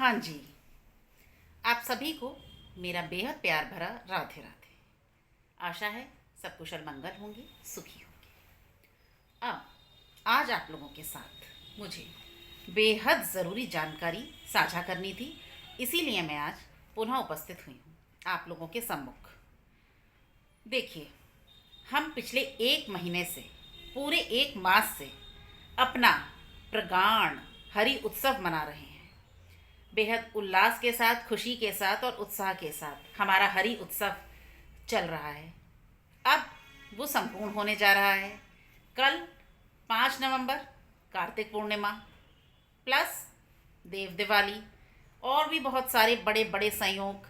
हाँ जी, आप सभी को मेरा बेहद प्यार भरा राधे राधे। आशा है सब कुशल मंगल होंगे, सुखी होंगे। अब आज आप लोगों के साथ मुझे बेहद ज़रूरी जानकारी साझा करनी थी, इसीलिए मैं आज पुनः उपस्थित हुई हूँ आप लोगों के सम्मुख। देखिए, हम पिछले 1 महीने से, पूरे 1 मास से अपना प्रगाढ़ हरि उत्सव मना रहे हैं। बेहद उल्लास के साथ, खुशी के साथ और उत्साह के साथ हमारा हरि उत्सव चल रहा है। अब वो संपूर्ण होने जा रहा है। कल 5 नवंबर कार्तिक पूर्णिमा प्लस देव दिवाली और भी बहुत सारे बड़े बड़े संयोग।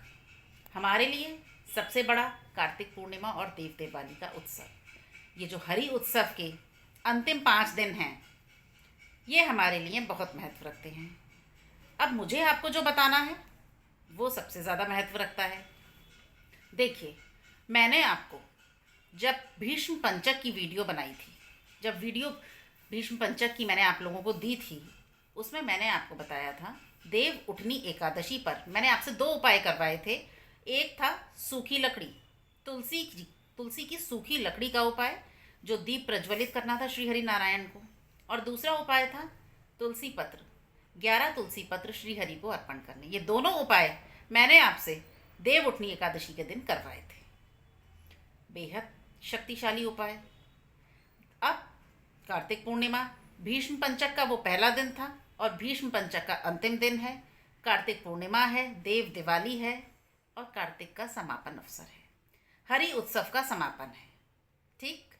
हमारे लिए सबसे बड़ा कार्तिक पूर्णिमा और देव दिवाली का उत्सव, ये जो हरि उत्सव के अंतिम 5 दिन हैं, ये हमारे लिए बहुत महत्व रखते हैं। अब मुझे आपको जो बताना है वो सबसे ज़्यादा महत्व रखता है। देखिए, मैंने आपको जब भीष्म पंचक की वीडियो बनाई थी, जब वीडियो भीष्म पंचक की मैंने आप लोगों को दी थी, उसमें मैंने आपको बताया था देव उठनी एकादशी पर मैंने आपसे 2 उपाय करवाए थे। एक था सूखी लकड़ी, तुलसी की सूखी लकड़ी का उपाय, जो दीप प्रज्वलित करना था श्री हरि नारायण को, और दूसरा उपाय था तुलसी पत्र, 11 तुलसी पत्र श्री हरि को अर्पण करने। ये दोनों उपाय मैंने आपसे देव उठनी एकादशी के दिन करवाए थे। बेहद शक्तिशाली उपाय। अब कार्तिक पूर्णिमा, भीष्म पंचक का वो पहला दिन था और भीष्म पंचक का अंतिम दिन है। कार्तिक पूर्णिमा है, देव दिवाली है और कार्तिक का समापन अवसर है, हरि उत्सव का समापन है। ठीक,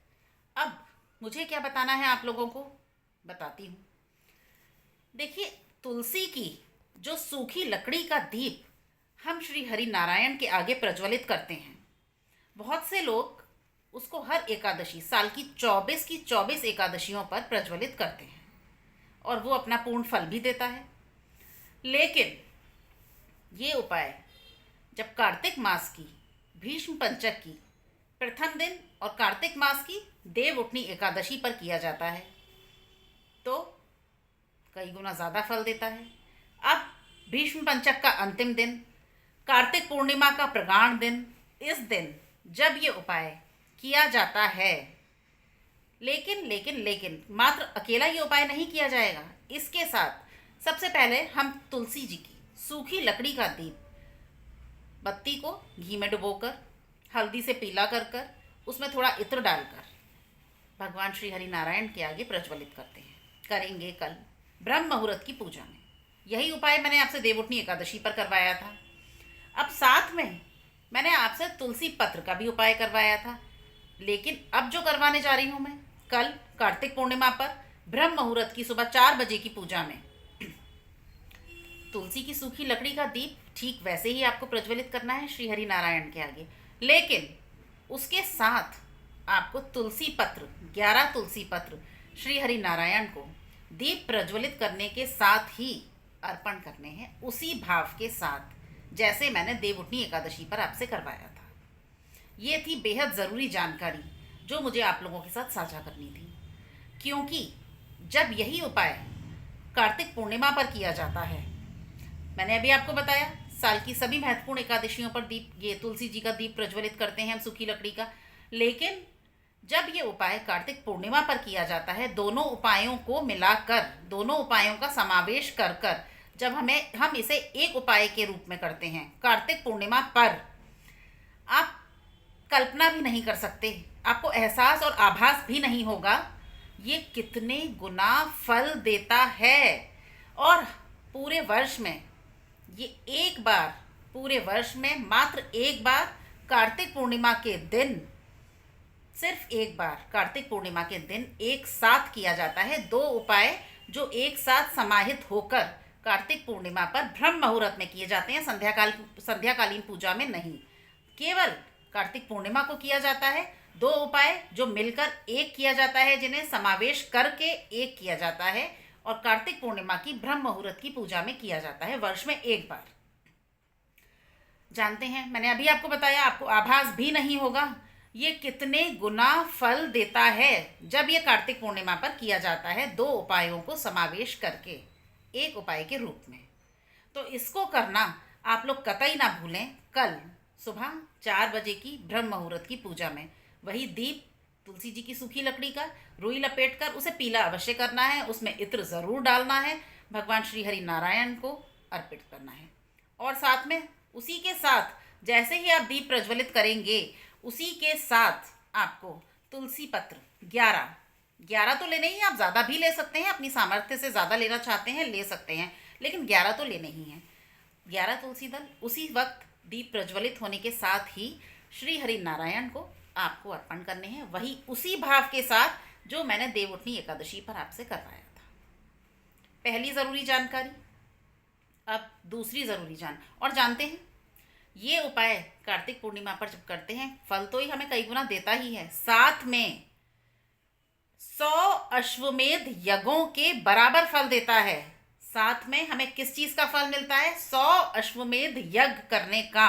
अब मुझे क्या बताना है आप लोगों को, बताती हूँ। देखिए, तुलसी की जो सूखी लकड़ी का दीप हम श्री हरि नारायण के आगे प्रज्वलित करते हैं, बहुत से लोग उसको हर एकादशी, साल की 24 एकादशियों पर प्रज्वलित करते हैं और वो अपना पूर्ण फल भी देता है। लेकिन ये उपाय जब कार्तिक मास की भीष्म पंचक की प्रथम दिन और कार्तिक मास की देव उठनी एकादशी पर किया जाता है तो कई गुना ज़्यादा फल देता है। अब भीष्म पंचक का अंतिम दिन, कार्तिक पूर्णिमा का प्रगाढ़ दिन, इस दिन जब ये उपाय किया जाता है, लेकिन मात्र अकेला ये उपाय नहीं किया जाएगा। इसके साथ सबसे पहले हम तुलसी जी की सूखी लकड़ी का दीप बत्ती को घी में डुबोकर, हल्दी से पीला कर कर, उसमें थोड़ा इत्र डालकर भगवान श्री हरि नारायण के आगे प्रज्वलित करते हैं, करेंगे कल ब्रह्म मुहूर्त की पूजा में। यही उपाय मैंने आपसे देवउठनी एकादशी पर करवाया था। अब साथ में मैंने आपसे तुलसी पत्र का भी उपाय करवाया था, लेकिन अब जो करवाने जा रही हूँ मैं कल कार्तिक पूर्णिमा पर ब्रह्म मुहूर्त की सुबह 4 बजे की पूजा में, तुलसी की सूखी लकड़ी का दीप ठीक वैसे ही आपको प्रज्वलित करना है श्री हरि नारायण के आगे, लेकिन उसके साथ आपको तुलसी पत्र, 11 तुलसी पत्र श्री हरि नारायण को दीप प्रज्वलित करने के साथ ही अर्पण करने हैं, उसी भाव के साथ जैसे मैंने देवउठनी एकादशी पर आपसे करवाया था। ये थी बेहद ज़रूरी जानकारी जो मुझे आप लोगों के साथ साझा करनी थी, क्योंकि जब यही उपाय कार्तिक पूर्णिमा पर किया जाता है, मैंने अभी आपको बताया साल की सभी महत्वपूर्ण एकादशियों पर दीप, ये तुलसी जी का दीप प्रज्वलित करते हैं हम सूखी लकड़ी का, लेकिन जब ये उपाय कार्तिक पूर्णिमा पर किया जाता है, दोनों उपायों को मिलाकर, दोनों उपायों का समावेश कर कर जब हम इसे एक उपाय के रूप में करते हैं कार्तिक पूर्णिमा पर, आप कल्पना भी नहीं कर सकते, आपको एहसास और आभास भी नहीं होगा ये कितने गुना फल देता है। और पूरे वर्ष में ये एक बार, पूरे वर्ष में मात्र एक बार कार्तिक पूर्णिमा के दिन, सिर्फ एक बार कार्तिक पूर्णिमा के दिन एक साथ किया जाता है। 2 उपाय जो एक साथ समाहित होकर कार्तिक पूर्णिमा पर ब्रह्म मुहूर्त में किए जाते हैं, संध्याकालीन पूजा में नहीं, केवल कार्तिक पूर्णिमा को किया जाता है। 2 उपाय जो मिलकर एक किया जाता है, जिन्हें समावेश करके एक किया जाता है, और कार्तिक पूर्णिमा की ब्रह्म मुहूर्त की पूजा में किया जाता है वर्ष में एक बार। जानते हैं, मैंने अभी आपको बताया, आपको आभास भी नहीं होगा ये कितने गुना फल देता है जब ये कार्तिक पूर्णिमा पर किया जाता है 2 उपायों को समावेश करके एक उपाय के रूप में। तो इसको करना आप लोग कतई ना भूलें। कल सुबह 4 बजे की ब्रह्म मुहूर्त की पूजा में वही दीप तुलसी जी की सूखी लकड़ी का रुई लपेट कर उसे पीला अवश्य करना है, उसमें इत्र ज़रूर डालना है, भगवान श्री हरि नारायण को अर्पित करना है। और साथ में उसी के साथ जैसे ही आप दीप प्रज्वलित करेंगे उसी के साथ आपको तुलसी पत्र 11 तो लेने ही, आप ज़्यादा भी ले सकते हैं, अपनी सामर्थ्य से ज़्यादा लेना चाहते हैं ले सकते हैं, लेकिन 11 तो लेने ही हैं। 11 तुलसी दल उसी वक्त दीप प्रज्वलित होने के साथ ही श्री हरि नारायण को आपको अर्पण करने हैं, वही उसी भाव के साथ जो मैंने देवउठनी एकादशी पर आपसे करवाया था। पहली ज़रूरी जानकारी। अब दूसरी ज़रूरी जानते हैं ये उपाय कार्तिक पूर्णिमा पर जब करते हैं फल तो ही हमें कई गुना देता ही है, साथ में 100 अश्वमेध यज्ञों के बराबर फल देता है। साथ में हमें किस चीज़ का फल मिलता है? 100 अश्वमेध यज्ञ करने का।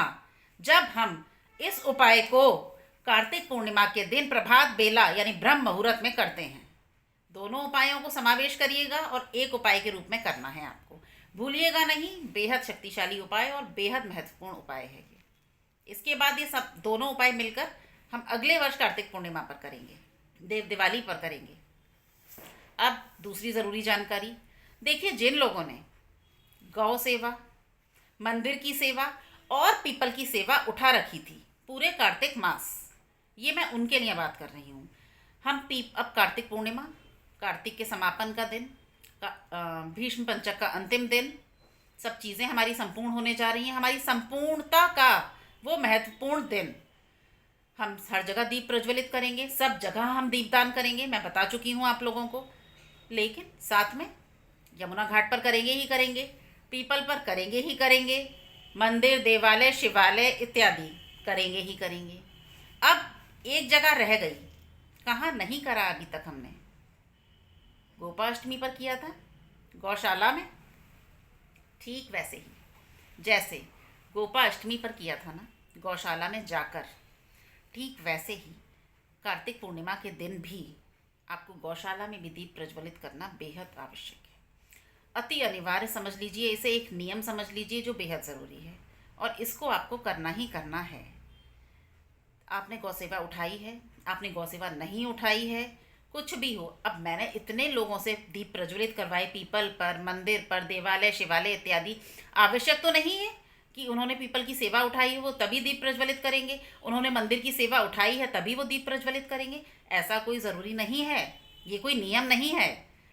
जब हम इस उपाय को कार्तिक पूर्णिमा के दिन प्रभात बेला यानी ब्रह्म मुहूर्त में करते हैं, दोनों उपायों को समावेश करिएगा और एक उपाय के रूप में करना है आपको, भूलिएगा नहीं। बेहद शक्तिशाली उपाय और बेहद महत्वपूर्ण उपाय है ये। इसके बाद ये सब दोनों उपाय मिलकर हम अगले वर्ष कार्तिक पूर्णिमा पर करेंगे, देव दिवाली पर करेंगे। अब दूसरी ज़रूरी जानकारी देखिए, जिन लोगों ने गौ सेवा, मंदिर की सेवा और पीपल की सेवा उठा रखी थी पूरे कार्तिक मास, ये मैं उनके लिए बात कर रही हूँ। अब कार्तिक पूर्णिमा, कार्तिक के समापन का दिन, भीष्म पंचक का अंतिम दिन, सब चीज़ें हमारी संपूर्ण होने जा रही हैं। हमारी संपूर्णता का वो महत्वपूर्ण दिन, हम हर जगह दीप प्रज्वलित करेंगे, सब जगह हम दीपदान करेंगे, मैं बता चुकी हूँ आप लोगों को। लेकिन साथ में यमुना घाट पर करेंगे ही करेंगे, पीपल पर करेंगे ही करेंगे, मंदिर, देवालय, शिवालय इत्यादि करेंगे ही करेंगे। अब एक जगह रह गई, कहाँ नहीं करा अभी तक हमने? गोपाष्टमी पर किया था गौशाला में। ठीक वैसे ही जैसे गोपाष्टमी पर किया था ना गौशाला में जाकर, ठीक वैसे ही कार्तिक पूर्णिमा के दिन भी आपको गौशाला में भी दीप प्रज्वलित करना बेहद आवश्यक है। अति अनिवार्य समझ लीजिए इसे, एक नियम समझ लीजिए जो बेहद ज़रूरी है और इसको आपको करना ही करना है। आपने गौसेवा उठाई है, आपने गौसेवा नहीं उठाई है, कुछ भी हो, अब मैंने इतने लोगों से दीप प्रज्वलित करवाए पीपल पर, मंदिर पर, देवालय, शिवालय इत्यादि। आवश्यक तो नहीं है कि उन्होंने पीपल की सेवा उठाई हो तभी दीप प्रज्वलित करेंगे, उन्होंने मंदिर की सेवा उठाई है तभी वो दीप प्रज्वलित करेंगे, ऐसा कोई ज़रूरी नहीं है, ये कोई नियम नहीं है।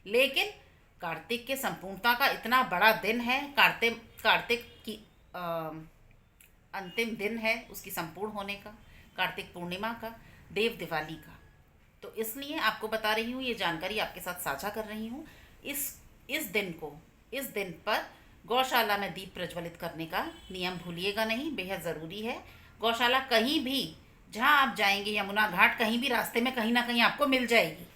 लेकिन कार्तिक के संपूर्णता का इतना बड़ा दिन है, कार्तिक की अंतिम दिन है उसकी संपूर्ण होने का, कार्तिक पूर्णिमा का, देव दिवाली का, तो इसलिए आपको बता रही हूँ, ये जानकारी आपके साथ साझा कर रही हूँ। इस दिन पर गौशाला में दीप प्रज्वलित करने का नियम भूलिएगा नहीं, बेहद ज़रूरी है। गौशाला कहीं भी जहाँ आप जाएंगे, यमुना घाट कहीं भी रास्ते में कहीं ना कहीं आपको मिल जाएगी,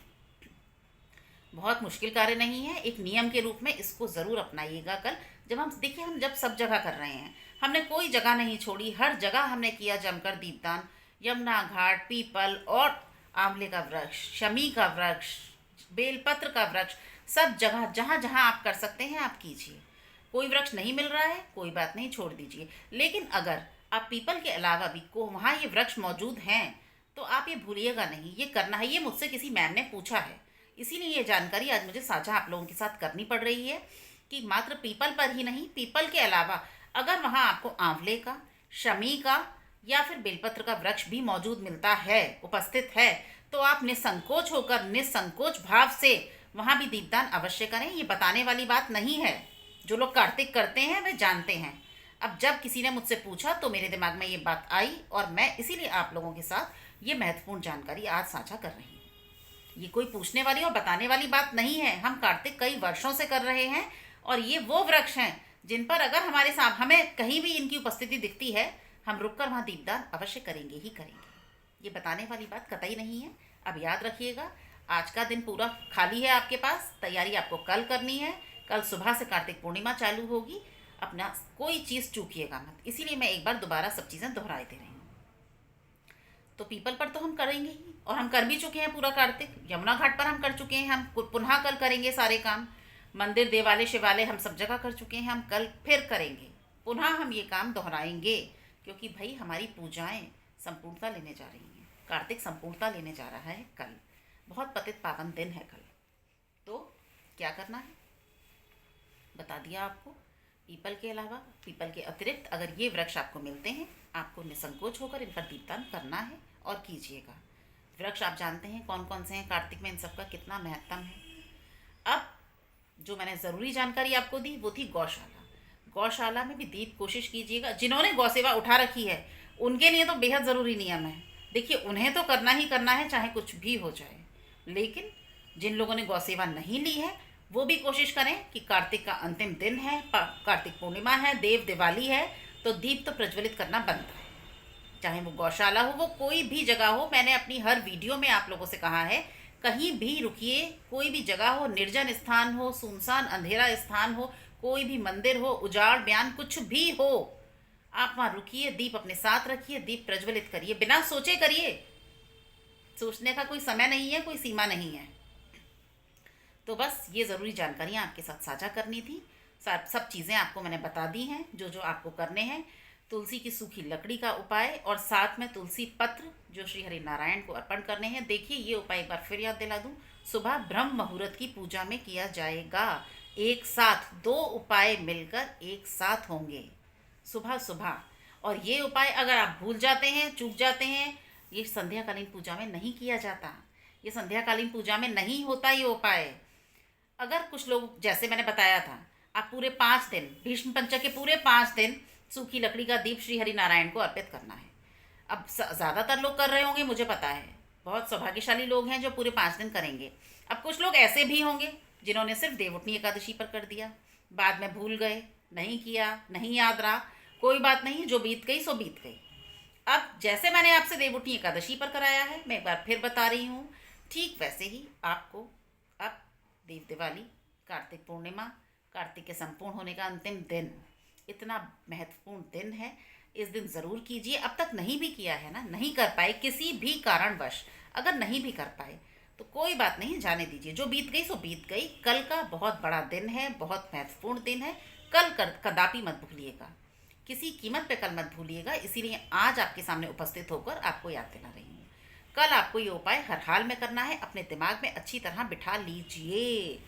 बहुत मुश्किल कार्य नहीं है। एक नियम के रूप में इसको ज़रूर अपनाइएगा। कल जब हम जब सब जगह कर रहे हैं, हमने कोई जगह नहीं छोड़ी, हर जगह हमने किया जमकर दीपदान। यमुना घाट, पीपल और आंवले का वृक्ष, शमी का वृक्ष, बेलपत्र का वृक्ष, सब जगह जहाँ जहाँ आप कर सकते हैं आप कीजिए। कोई वृक्ष नहीं मिल रहा है, कोई बात नहीं, छोड़ दीजिए। लेकिन अगर आप पीपल के अलावा भी वहाँ ये वृक्ष मौजूद हैं तो आप ये भूलिएगा नहीं, ये करना है। ये मुझसे किसी मैम ने पूछा है, इसीलिए ये जानकारी आज मुझे साझा आप लोगों के साथ करनी पड़ रही है कि मात्र पीपल पर ही नहीं, पीपल के अलावा अगर वहाँ आपको आंवले का, शमी का या फिर बेलपत्र का वृक्ष भी मौजूद मिलता है, उपस्थित है, तो आप निसंकोच होकर, निसंकोच भाव से वहाँ भी दीपदान अवश्य करें। ये बताने वाली बात नहीं है, जो लोग कार्तिक करते हैं वे जानते हैं। अब जब किसी ने मुझसे पूछा तो मेरे दिमाग में ये बात आई और मैं इसीलिए आप लोगों के साथ ये महत्वपूर्ण जानकारी आज साझा कर रही हूँ। ये कोई पूछने वाली और बताने वाली बात नहीं है। हम कार्तिक कई वर्षों से कर रहे हैं और ये वो वृक्ष हैं जिन पर अगर हमें कहीं भी इनकी उपस्थिति दिखती है, हम रुककर वहाँ दीपदान अवश्य करेंगे ही करेंगे। ये बताने वाली बात कतई नहीं है। अब याद रखिएगा, आज का दिन पूरा खाली है आपके पास, तैयारी आपको कल करनी है। कल सुबह से कार्तिक पूर्णिमा चालू होगी, अपना कोई चीज़ चूकिएगा मत। इसीलिए मैं एक बार दोबारा सब चीज़ें दोहराए दे रही हूँ। तो पीपल पर तो हम करेंगे ही, और हम कर भी चुके हैं पूरा कार्तिक। यमुना घाट पर हम कर चुके हैं, हम पुनः कल करेंगे सारे काम। मंदिर, देवालय, शिवालय हम सब जगह कर चुके हैं, हम कल फिर करेंगे। पुनः हम ये काम दोहराएंगे, क्योंकि भाई हमारी पूजाएं संपूर्णता लेने जा रही हैं। कार्तिक संपूर्णता लेने जा रहा है कल। बहुत पतित पावन दिन है कल। तो क्या करना है बता दिया आपको। पीपल के अलावा, पीपल के अतिरिक्त अगर ये वृक्ष आपको मिलते हैं, आपको निसंकोच होकर इन पर दीपदान करना है और कीजिएगा। वृक्ष आप जानते हैं कौन कौन से हैं कार्तिक में, इन सब का कितना महत्व है। अब जो मैंने ज़रूरी जानकारी आपको दी वो थी गौशाला। गौशाला में भी दीप कोशिश कीजिएगा। जिन्होंने गौसेवा उठा रखी है उनके लिए तो बेहद ज़रूरी नियम है। देखिए, उन्हें तो करना ही करना है, चाहे कुछ भी हो जाए। लेकिन जिन लोगों ने गौसेवा नहीं ली है वो भी कोशिश करें कि कार्तिक का अंतिम दिन है, कार्तिक पूर्णिमा है, देव दिवाली है, तो दीप तो प्रज्वलित करना बनता है। चाहे वो गौशाला हो, वो कोई भी जगह हो। मैंने अपनी हर वीडियो में आप लोगों से कहा है, कहीं भी रुकिए, कोई भी जगह हो, निर्जन स्थान हो, सुनसान अंधेरा स्थान हो, कोई भी मंदिर हो, उजाड़ बयान कुछ भी हो, आप वहाँ रुकिए, दीप अपने साथ रखिए, दीप प्रज्वलित करिए, बिना सोचे करिए। सोचने का कोई समय नहीं है, कोई सीमा नहीं है। तो बस ये ज़रूरी जानकारियाँ आपके साथ साझा करनी थी। सब चीज़ें आपको मैंने बता दी हैं जो जो आपको करने हैं। तुलसी की सूखी लकड़ी का उपाय और साथ में तुलसी पत्र जो श्री हरि नारायण को अर्पण करने हैं। देखिए, ये उपाय एक बार फिर याद दिला दूं, सुबह ब्रह्म मुहूर्त की पूजा में किया जाएगा। एक साथ 2 उपाय मिलकर एक साथ होंगे सुबह सुबह। और ये उपाय अगर आप भूल जाते हैं, चूक जाते हैं, ये संध्याकालीन पूजा में नहीं किया जाता। ये संध्याकालीन पूजा में नहीं होता ये उपाय। अगर कुछ लोग, जैसे मैंने बताया था, आप पूरे 5 दिन, भीष्म पंचक के पूरे 5 दिन सूखी लकड़ी का दीप श्री हरि नारायण को अर्पित करना है। अब ज़्यादातर लोग कर रहे होंगे, मुझे पता है, बहुत सौभाग्यशाली लोग हैं जो पूरे 5 दिन करेंगे। अब कुछ लोग ऐसे भी होंगे जिन्होंने सिर्फ देवउठनी एकादशी पर कर दिया, बाद में भूल गए, नहीं किया, नहीं याद रहा। कोई बात नहीं, जो बीत गई सो बीत गई। अब जैसे मैंने आपसे देवउठनी एकादशी पर कराया है, मैं एक बार फिर बता रही हूँ, ठीक वैसे ही आपको अब देव दिवाली, कार्तिक पूर्णिमा, कार्तिक के संपूर्ण होने का अंतिम दिन, इतना महत्वपूर्ण दिन है, इस दिन ज़रूर कीजिए। अब तक नहीं भी किया है ना, नहीं कर पाए किसी भी कारणवश, अगर नहीं भी कर पाए तो कोई बात नहीं, जाने दीजिए। जो बीत गई सो बीत गई। कल का बहुत बड़ा दिन है, बहुत महत्वपूर्ण दिन है। कल कदापि मत भूलिएगा, किसी कीमत पे कल मत भूलिएगा। इसीलिए आज आपके सामने उपस्थित होकर आपको याद दिला रही हूँ। कल आपको ये उपाय हर हाल में करना है। अपने दिमाग में अच्छी तरह बिठा लीजिए,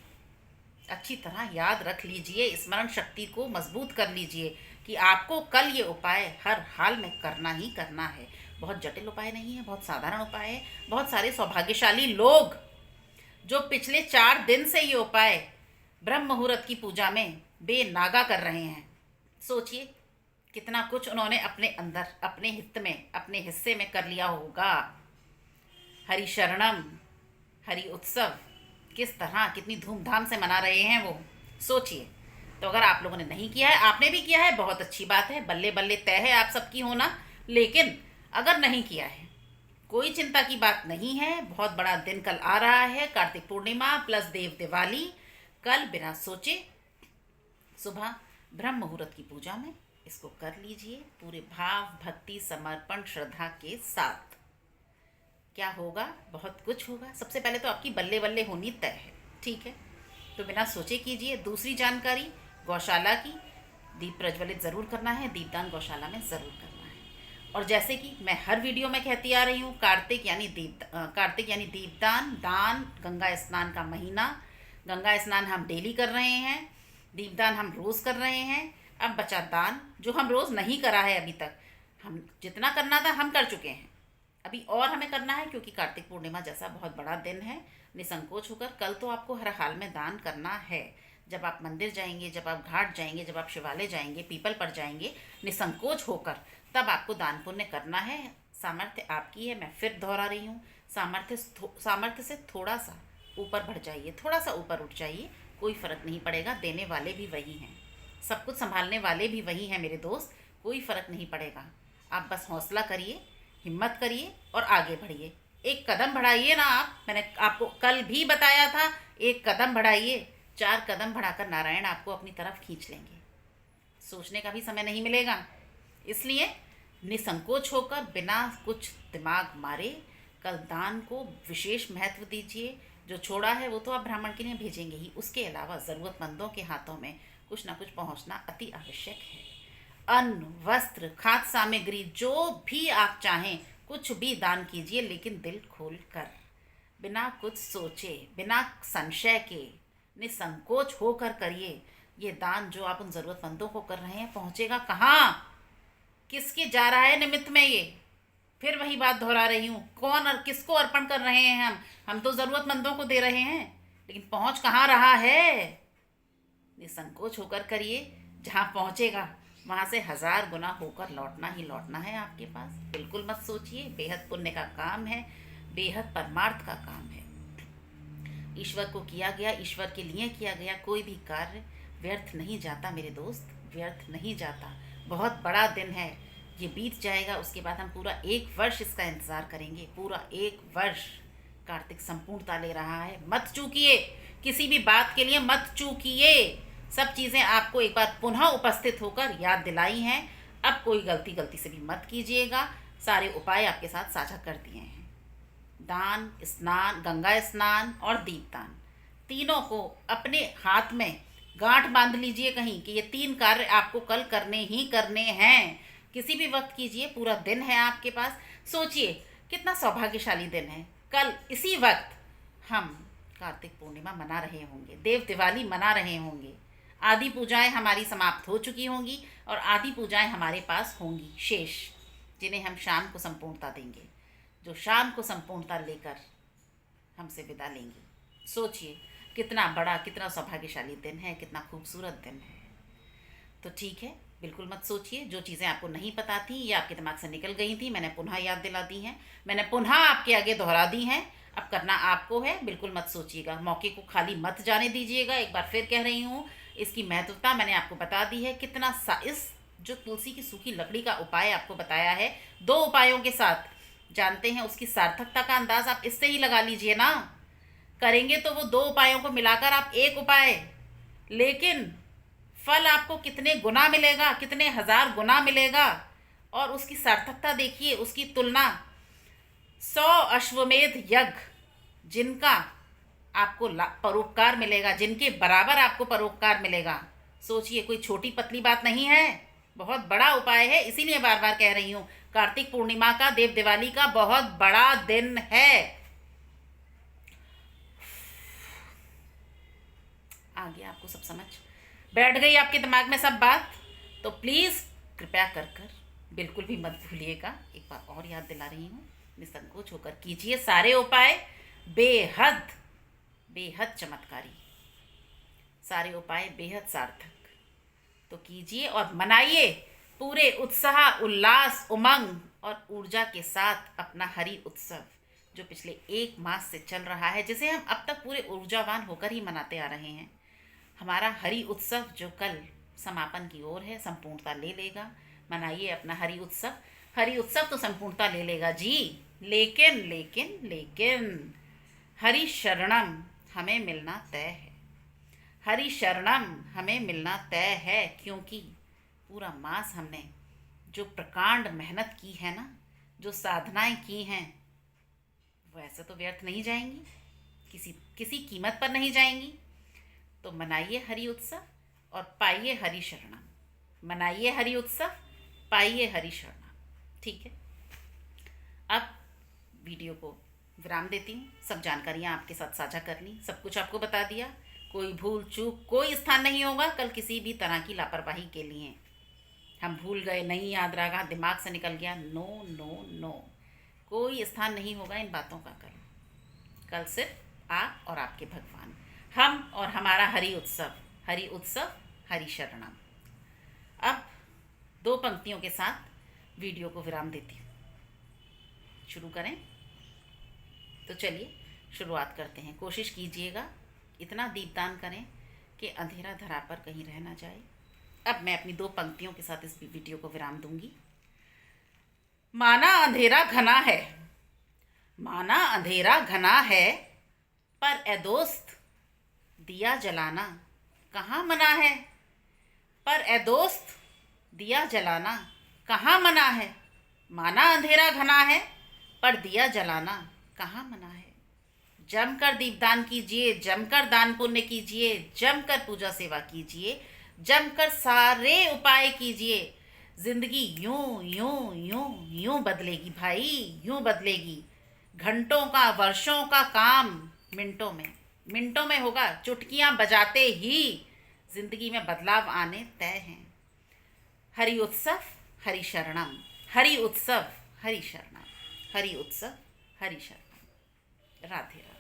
अच्छी तरह याद रख लीजिए, स्मरण शक्ति को मजबूत कर लीजिए कि आपको कल ये उपाय हर हाल में करना ही करना है। बहुत जटिल उपाय नहीं है, बहुत साधारण उपाय है। बहुत सारे सौभाग्यशाली लोग जो पिछले 4 दिन से ये उपाय ब्रह्म मुहूर्त की पूजा में बेनागा कर रहे हैं, सोचिए कितना कुछ उन्होंने अपने अंदर, अपने हित में, अपने हिस्से में कर लिया होगा। हरि शरणम, हरि उत्सव किस तरह, कितनी धूमधाम से मना रहे हैं वो, सोचिए। तो अगर आप लोगों ने नहीं किया है, आपने भी किया है, बहुत अच्छी बात है, बल्ले बल्ले तय है आप सबकी होना। लेकिन अगर नहीं किया है, कोई चिंता की बात नहीं है। बहुत बड़ा दिन कल आ रहा है, कार्तिक पूर्णिमा प्लस देव दिवाली। कल बिना सोचे सुबह ब्रह्म मुहूर्त की पूजा में इसको कर लीजिए, पूरे भाव, भक्ति, समर्पण, श्रद्धा के साथ। क्या होगा? बहुत कुछ होगा। सबसे पहले तो आपकी बल्ले बल्ले होनी तय है, ठीक है? तो बिना सोचे कीजिए। दूसरी जानकारी, गौशाला की, दीप प्रज्वलित ज़रूर करना है, दीपदान गौशाला में ज़रूर करना है। और जैसे कि मैं हर वीडियो में कहती आ रही हूँ, कार्तिक यानी दीपदान, दान, गंगा स्नान का महीना। गंगा स्नान हम डेली कर रहे हैं, दीपदान हम रोज़ कर रहे हैं। अब बचा दान, जो हम रोज़ नहीं करा है अभी तक। हम जितना करना था हम कर चुके हैं, अभी और हमें करना है, क्योंकि कार्तिक पूर्णिमा जैसा बहुत बड़ा दिन है। निसंकोच होकर कल तो आपको हर हाल में दान करना है। जब आप मंदिर जाएंगे, जब आप घाट जाएंगे, जब आप शिवालय जाएंगे, पीपल पर जाएंगे, निसंकोच होकर तब आपको दान पुण्य करना है। सामर्थ्य आपकी है, मैं फिर दोहरा रही हूँ, सामर्थ्य से थोड़ा सा ऊपर बढ़ जाइए, थोड़ा सा ऊपर उठ जाइए, कोई फ़र्क नहीं पड़ेगा। देने वाले भी वही हैं, सब कुछ संभालने वाले भी वही हैं मेरे दोस्त, कोई फ़र्क नहीं पड़ेगा। आप बस हौसला करिए, हिम्मत करिए और आगे बढ़िए। एक कदम बढ़ाइए ना आप, मैंने आपको कल भी बताया था, एक कदम बढ़ाइए, 4 कदम बढ़ाकर नारायण आपको अपनी तरफ खींच लेंगे। सोचने का भी समय नहीं मिलेगा। इसलिए निसंकोच होकर बिना कुछ दिमाग मारे कल दान को विशेष महत्व दीजिए। जो छोड़ा है वो तो आप ब्राह्मण के लिए भेजेंगे ही, उसके अलावा ज़रूरतमंदों के हाथों में कुछ ना कुछ पहुंचना अति आवश्यक है। अन्न, वस्त्र, खाद्य सामग्री, जो भी आप चाहें कुछ भी दान कीजिए, लेकिन दिल खोल कर, बिना कुछ सोचे, बिना संशय के, निसंकोच होकर करिए। ये दान जो आप उन ज़रूरतमंदों को कर रहे हैं पहुंचेगा कहाँ, किसके जा रहा है निमित्त में? ये फिर वही बात दोहरा रही हूँ, कौन और किसको अर्पण कर रहे हैं हम तो ज़रूरतमंदों को दे रहे हैं, लेकिन पहुंच कहाँ रहा है? निसंकोच होकर करिए, जहाँ पहुंचेगा वहाँ से 1000 गुना होकर लौटना ही लौटना है आपके पास। बिल्कुल मत सोचिए, बेहद पुण्य का काम है, बेहद परमार्थ का काम है। ईश्वर को किया गया, ईश्वर के लिए किया गया कोई भी कार्य व्यर्थ नहीं जाता मेरे दोस्त, व्यर्थ नहीं जाता। बहुत बड़ा दिन है, ये बीत जाएगा, उसके बाद हम पूरा 1 वर्ष इसका इंतज़ार करेंगे। पूरा 1 वर्ष कार्तिक संपूर्णता ले रहा है। मत चूकिए, किसी भी बात के लिए मत चूकिए। सब चीज़ें आपको एक बार पुनः उपस्थित होकर याद दिलाई हैं। अब कोई गलती से भी मत कीजिएगा। सारे उपाय आपके साथ साझा कर दिए हैं। दान, स्नान, गंगा स्नान और दीपदान, तीनों को अपने हाथ में गांठ बांध लीजिए कहीं कि ये 3 कार्य आपको कल करने ही करने हैं। किसी भी वक्त कीजिए, पूरा दिन है आपके पास। सोचिए कितना सौभाग्यशाली दिन है। कल इसी वक्त हम कार्तिक पूर्णिमा मना रहे होंगे, देव दिवाली मना रहे होंगे, आदि पूजाएं हमारी समाप्त हो चुकी होंगी और आदि पूजाएं हमारे पास होंगी शेष, जिन्हें हम शाम को संपूर्णता देंगे, जो शाम को संपूर्णता लेकर हमसे विदा लेंगी। सोचिए कितना बड़ा, कितना सौभाग्यशाली दिन है, कितना खूबसूरत दिन है। तो ठीक है, बिल्कुल मत सोचिए। जो चीज़ें आपको नहीं पता थी या आपके दिमाग से निकल गई थी, मैंने पुनः याद दिला दी हैं, मैंने पुनः आपके आगे दोहरा दी हैं। अब करना आपको है, बिल्कुल मत सोचिएगा, मौके को खाली मत जाने दीजिएगा। एक बार फिर कह रही हूँ, इसकी महत्वता मैंने आपको बता दी है। कितना इस जो तुलसी की सूखी लकड़ी का उपाय आपको बताया है, 2 उपायों के साथ जानते हैं, उसकी सार्थकता का अंदाज आप इससे ही लगा लीजिए ना। करेंगे तो वो 2 उपायों को मिलाकर आप 1 उपाय, लेकिन फल आपको कितने गुना मिलेगा, कितने 1000 गुना मिलेगा। और उसकी सार्थकता देखिए, उसकी तुलना 100 अश्वमेध यज्ञ जिनका आपको परोपकार मिलेगा, जिनके बराबर आपको परोपकार मिलेगा। सोचिए, कोई छोटी पतली बात नहीं है, बहुत बड़ा उपाय है। इसीलिए बार बार कह रही हूँ, कार्तिक पूर्णिमा का, देव दिवाली का बहुत बड़ा दिन है। आ गया आपको सब समझ, बैठ गई आपके दिमाग में सब बात? तो प्लीज़ कृपया कर बिल्कुल भी मत भूलिएगा। एक बार और याद दिला रही हूँ, निसंकोच होकर कीजिए सारे उपाय, बेहद बेहद चमत्कारी, सारे उपाय बेहद सार्थक। तो कीजिए और मनाइए पूरे उत्साह, उल्लास, उमंग और ऊर्जा के साथ अपना हरि उत्सव, जो पिछले 1 मास से चल रहा है, जिसे हम अब तक पूरे ऊर्जावान होकर ही मनाते आ रहे हैं। हमारा हरि उत्सव जो कल समापन की ओर है, संपूर्णता ले लेगा। मनाइए अपना हरि उत्सव। हरि उत्सव तो संपूर्णता ले लेगा जी, लेकिन लेकिन लेकिन हरि शरणम हमें मिलना तय है। हरि शरणम हमें मिलना तय है, क्योंकि पूरा मास हमने जो प्रकांड मेहनत की है ना, जो साधनाएं की हैं, वो ऐसे तो व्यर्थ नहीं जाएंगी, किसी कीमत पर नहीं जाएंगी। तो मनाइए हरि उत्सव और पाइए हरि शरणम। मनाइए हरि उत्सव, पाइए हरि शरणम। ठीक है, अब वीडियो को विराम देती हूँ। सब जानकारियाँ आपके साथ साझा कर ली, सब कुछ आपको बता दिया। कोई भूल चूक, कोई स्थान नहीं होगा कल किसी भी तरह की लापरवाही के लिए। हम भूल गए, नहीं याद रहा, दिमाग से निकल गया, नो नो नो, कोई स्थान नहीं होगा इन बातों का कल सिर्फ आप और आपके भगवान, हम और हमारा हरि उत्सव, हरि उत्सव, हरि शरणम। अब 2 पंक्तियों के साथ वीडियो को विराम देती हूँ। शुरू करें? तो चलिए शुरुआत करते हैं। कोशिश कीजिएगा इतना दीपदान करें कि अंधेरा धरा पर कहीं रह ना जाए। अब मैं अपनी 2 पंक्तियों के साथ इस वीडियो को विराम दूंगी। माना अंधेरा घना है, माना अंधेरा घना है, पर ए दोस्त दिया जलाना कहाँ मना है। पर ए दोस्त दिया जलाना कहाँ मना है। माना अंधेरा घना है, पर दिया जलाना कहाँ मना है। जमकर दीपदान कीजिए, जमकर दान पुण्य कीजिए, जमकर पूजा सेवा कीजिए, जमकर सारे उपाय कीजिए। जिंदगी यूं यूं यूं यूं बदलेगी भाई, यूं बदलेगी। घंटों का, वर्षों का काम मिनटों में होगा। चुटकियां बजाते ही जिंदगी में बदलाव आने तय हैं। हरि उत्सव हरि शरणम, हरि उत्सव हरि शरणम, हरि उत्सव हरि शरणम। राधे राधे।